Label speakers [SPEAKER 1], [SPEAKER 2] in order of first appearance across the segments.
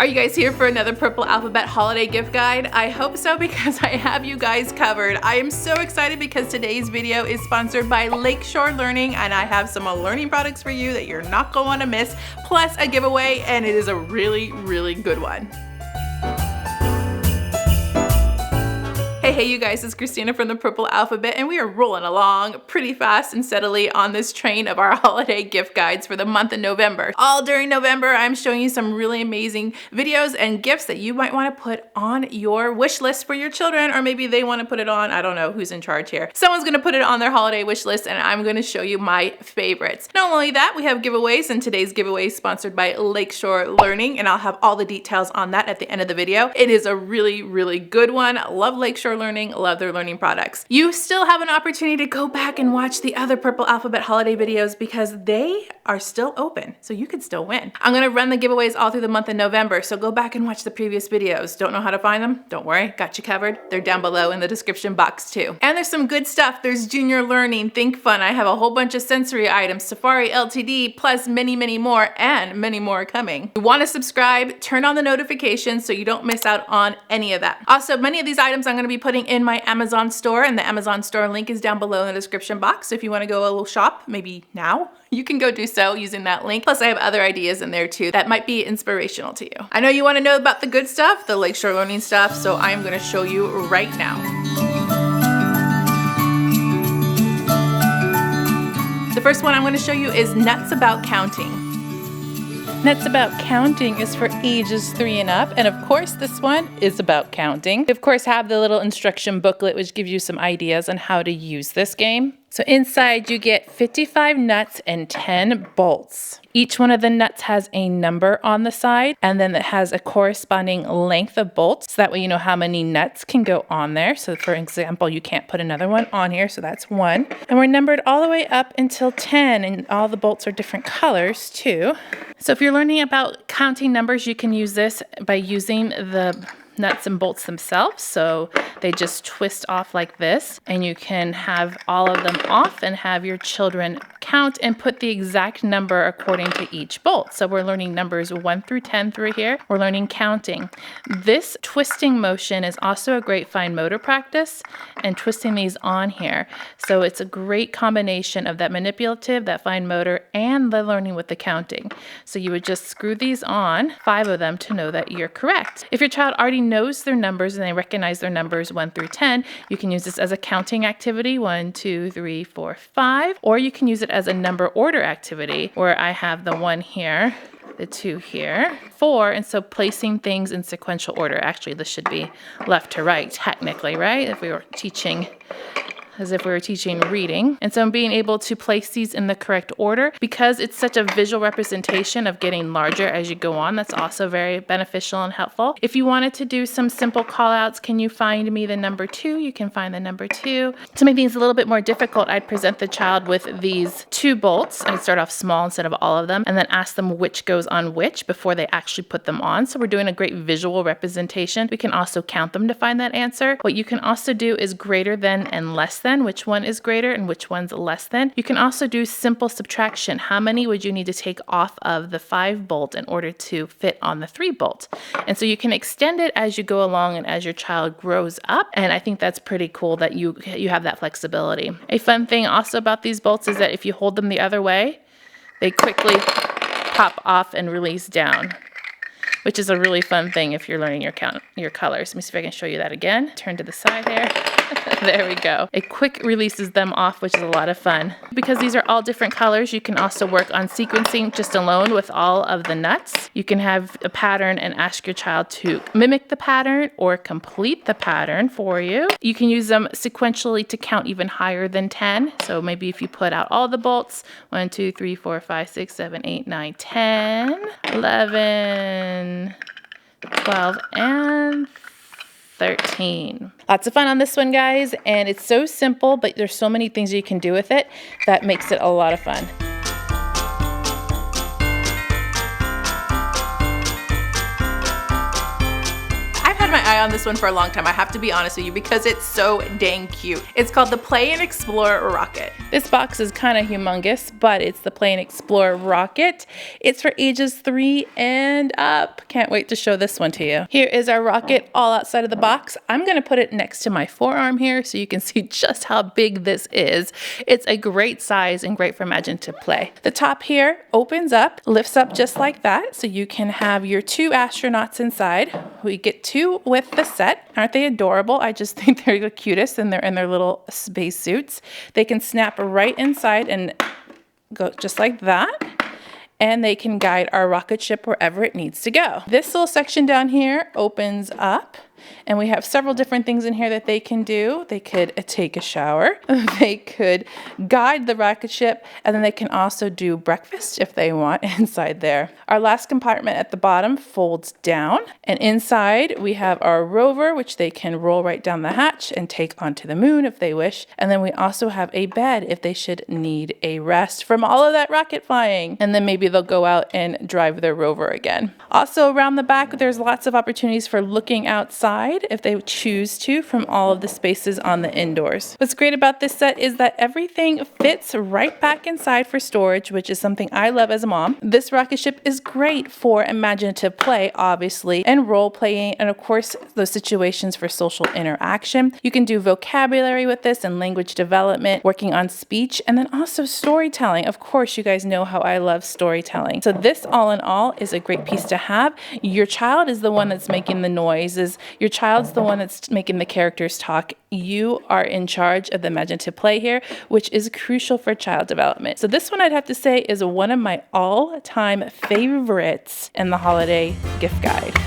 [SPEAKER 1] Are you guys here for another Purple Alphabet holiday gift guide? I hope so, because I have you guys covered. I am so excited because today's video is sponsored by Lakeshore Learning, and I have some learning products for you that you're not going to want to miss, plus a giveaway, and it is a really, really good one. Hey you guys, it's Christina from the Purple Alphabet, and we are rolling along pretty fast and steadily on this train of our holiday gift guides for the month of November. All during November, I'm showing you some really amazing videos and gifts that you might want to put on your wish list for your children, or maybe they want to put it on, I don't know who's in charge here. Someone's going to put it on their holiday wish list, and I'm going to show you my favorites. Not only that, we have giveaways, and today's giveaway is sponsored by Lakeshore Learning, and I'll have all the details on that at the end of the video. It is a really, really good one. I love Lakeshore Learning, love their learning products. You still have an opportunity to go back and watch the other Purple Alphabet holiday videos because they are still open, so you could still win. I'm gonna run the giveaways all through the month of November, so go back and watch the previous videos. Don't know how to find them? Don't worry, got you covered. They're down below in the description box too. And there's some good stuff. There's Junior Learning, Think Fun. I have a whole bunch of sensory items, Safari LTD, plus many, many more, and many more coming. You wanna subscribe, turn on the notifications so you don't miss out on any of that. Also, many of these items I'm gonna be putting in my Amazon store, and the Amazon store link is down below in the description box. So if you want to go a little shop, maybe now, you can go do so using that link. Plus I have other ideas in there too that might be inspirational to you. I know you want to know about the good stuff, the Lakeshore Learning stuff, so I'm going to show you right now. The first one I'm going to show you is Nuts About Counting. Nuts About Counting is for ages 3 and up, and of course this one is about counting. We of course have the little instruction booklet which gives you some ideas on how to use this game. So inside you get 55 nuts and 10 bolts. Each one of the nuts has a number on the side, and then it has a corresponding length of bolts, so that way you know how many nuts can go on there. So for example, you can't put another one on here, so that's 1. And we're numbered all the way up until 10, and all the bolts are different colors too. So if you're learning about counting numbers, you can use this by using the nuts and bolts themselves. So they just twist off like this, and you can have all of them off and have your children count and put the exact number according to each bolt. So we're learning numbers 1 through 10 through here. We're learning counting. This twisting motion is also a great fine motor practice, and twisting these on here. So it's a great combination of that manipulative, that fine motor, and the learning with the counting. So you would just screw these on, 5 of them, to know that you're correct. If your child already knows their numbers and they recognize their numbers 1 through 10, you can use this as a counting activity, 1, 2, 3, 4, 5, or you can use it as a number order activity, where I have the 1 here, the 2 here, 4, and so placing things in sequential order. Actually, this should be left to right, technically, right? If we were teaching as if we were teaching reading. And so I'm being able to place these in the correct order because it's such a visual representation of getting larger as you go on. That's also very beneficial and helpful. If you wanted to do some simple call outs, can you find me the number 2? You can find the number 2. To make things a little bit more difficult, I'd present the child with these 2 bolts. I'd start off small instead of all of them, and then ask them which goes on which before they actually put them on. So we're doing a great visual representation. We can also count them to find that answer. What you can also do is greater than and less than, which one is greater and which one's less than. You can also do simple subtraction. How many would you need to take off of the 5 bolt in order to fit on the 3 bolt? And so you can extend it as you go along and as your child grows up. And I think that's pretty cool that you have that flexibility. A fun thing also about these bolts is that if you hold them the other way, they quickly pop off and release down, which is a really fun thing if you're learning your colors. Let me see if I can show you that again. Turn to the side there. There we go. It quick releases them off, which is a lot of fun. Because these are all different colors, you can also work on sequencing just alone with all of the nuts. You can have a pattern and ask your child to mimic the pattern or complete the pattern for you. You can use them sequentially to count even higher than 10. So maybe if you put out all the bolts, 1, 2, 3, 4, 5, 6, 7, 8, 9, 10, 11, 12, and 13. Lots of fun on this one, guys, and it's so simple, but there's so many things you can do with it that makes it a lot of fun. eye on this one for a long time, I have to be honest with you, because it's so dang cute. It's called the Play and Explore Rocket. This box is kind of humongous, but it's the Play and Explore Rocket. It's for ages 3 and up. Can't wait to show this one to you. Here is our rocket all outside of the box. I'm gonna put it next to my forearm here so you can see just how big this is. It's a great size and great for imaginative play. The top here opens up, lifts up just like that, so you can have your 2 astronauts inside. We get 2 with the set. Aren't they adorable? I just think they're the cutest, and they're in their little space suits. They can snap right inside and go just like that. And they can guide our rocket ship wherever it needs to go. This little section down here opens up, and we have several different things in here that they can do. They could take a shower, they could guide the rocket ship, and then they can also do breakfast if they want inside there. Our last compartment at the bottom folds down, and inside we have our rover, which they can roll right down the hatch and take onto the moon if they wish. And then we also have a bed if they should need a rest from all of that rocket flying. And then maybe they'll go out and drive their rover again. Also around the back, there's lots of opportunities for looking outside if they choose to from all of the spaces on the indoors. What's great about this set is that everything fits right back inside for storage, which is something I love as a mom. This rocket ship is great for imaginative play, obviously, and role playing, and of course those situations for social interaction. You can do vocabulary with this and language development, working on speech, and then also storytelling. Of course, you guys know how I love storytelling. So this all in all is a great piece to have. Your child is the one that's making the noises. Your child's the one that's making the characters talk. You are in charge of the imaginative play here, which is crucial for child development. So this one I'd have to say is one of my all-time favorites in the holiday gift guide.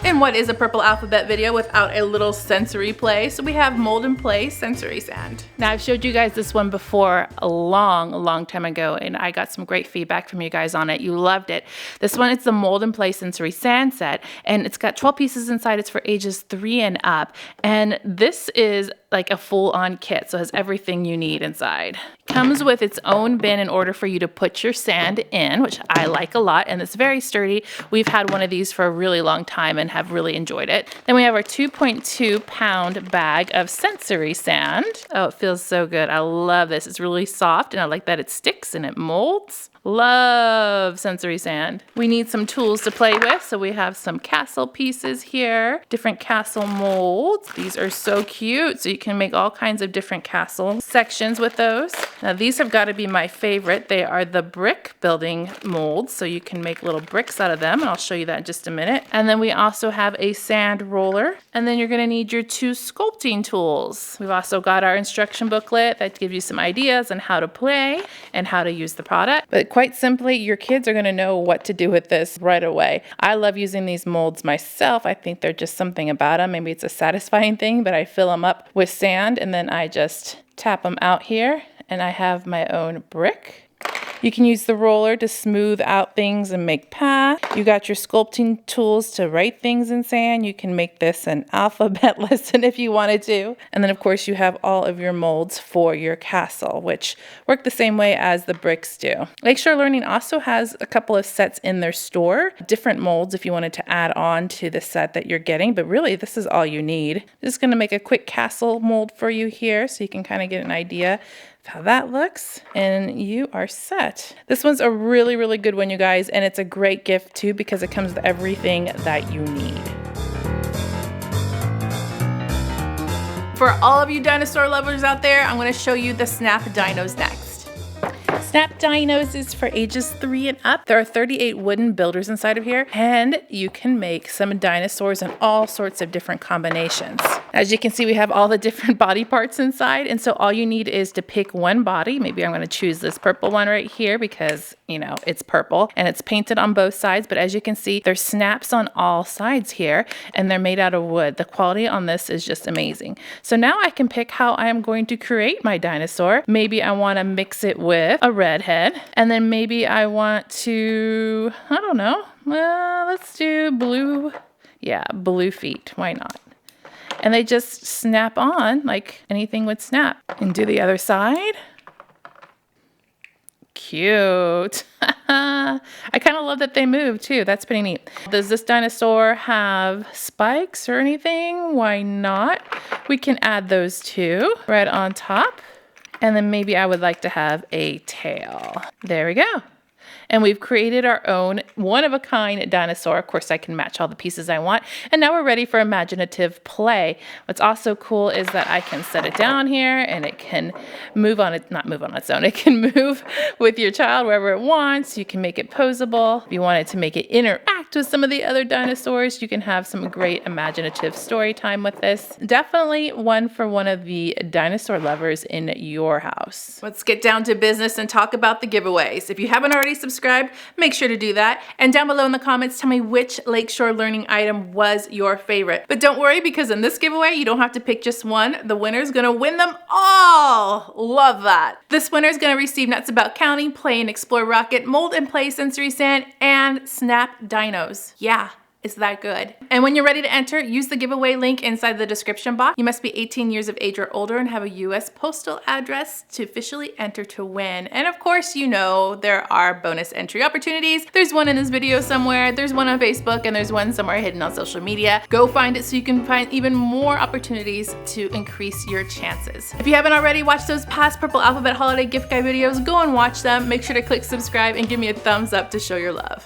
[SPEAKER 1] And what is a Purple Alphabet video without a little sensory play? So we have Mold and Play Sensory Sand. Now I've showed you guys this one before a long time ago, and I got some great feedback from you guys on it. You loved it. This one, it's the Mold and Play Sensory Sand set, and it's got 12 pieces inside. It's for ages 3 and up. And this is like a full-on kit, so it has everything you need inside. Comes with its own bin in order for you to put your sand in, which I like a lot, and it's very sturdy. We've had one of these for a really long time and have really enjoyed it. Then we have our 2.2 pound bag of sensory sand. Oh, it feels so good. I love this. It's really soft, and I like that it sticks and it molds. Love sensory sand. We need some tools to play with, so we have some castle pieces here, different castle molds. These are so cute, so you can make all kinds of different castle sections with those. Now these have got to be my favorite. They are the brick building molds, so you can make little bricks out of them, and I'll show you that in just a minute. And then we also have a sand roller, and then you're going to need your 2 sculpting tools. We've also got our instruction booklet that gives you some ideas on how to play and how to use the product. But quite simply, your kids are going to know what to do with this right away. I love using these molds myself. I think they're just something about them. Maybe it's a satisfying thing, but I fill them up with sand and then I just tap them out here and I have my own brick. You can use the roller to smooth out things and make paths. You got your sculpting tools to write things in sand. You can make this an alphabet lesson if you wanted to. And then of course you have all of your molds for your castle, which work the same way as the bricks do. Lakeshore Learning also has a couple of sets in their store, different molds if you wanted to add on to the set that you're getting, but really this is all you need. I'm just gonna make a quick castle mold for you here so you can kind of get an idea how that looks, and you are set. This one's a really good one, you guys, and it's a great gift too because it comes with everything that you need. For all of you dinosaur lovers out there, I'm going to show you the Snap Dinos next. Snap Dinos is for ages 3 and up. There are 38 wooden builders inside of here, and you can make some dinosaurs in all sorts of different combinations. As you can see, we have all the different body parts inside, and so all you need is to pick one body. Maybe I'm going to choose this purple one right here because, you know, it's purple and it's painted on both sides, but as you can see, there's snaps on all sides here, and they're made out of wood. The quality on this is just amazing. So now I can pick how I am going to create my dinosaur. Maybe I want to mix it with a redhead, and then maybe I want to, I don't know, well, let's do blue. Yeah, blue feet. Why not? And they just snap on like anything would snap. And do the other side. cute. I kind of love that they move too. That's pretty neat. Does this dinosaur have spikes or anything? Why not? We can add those too right on top. And then maybe I would like to have a tail. There we go. And we've created our own one-of-a-kind dinosaur. Of course, I can match all the pieces I want. And now we're ready for imaginative play. What's also cool is that I can set it down here and it can move on it, not move on its own. It can move with your child wherever it wants. You can make it posable. If you wanted to make it interact with some of the other dinosaurs, you can have some great imaginative story time with this. Definitely one for one of the dinosaur lovers in your house. Let's get down to business and talk about the giveaways. If you haven't already subscribed, make sure to do that. And down below in the comments, tell me which Lakeshore Learning item was your favorite. But don't worry, because in this giveaway, you don't have to pick just one. The winner's gonna win them all. Love that. This winner's gonna receive Nuts About Counting, Play and Explore Rocket, Mold and Play Sensory Sand, and Snap Dinos. Yeah. It's that good. And when you're ready to enter, use the giveaway link inside the description box. You must be 18 years of age or older and have a US postal address to officially enter to win. And of course, you know there are bonus entry opportunities. There's one in this video somewhere, there's one on Facebook, and there's one somewhere hidden on social media. Go find it so you can find even more opportunities to increase your chances. If you haven't already watched those past Purple Alphabet Holiday Gift Guide videos, go and watch them. Make sure to click subscribe and give me a thumbs up to show your love.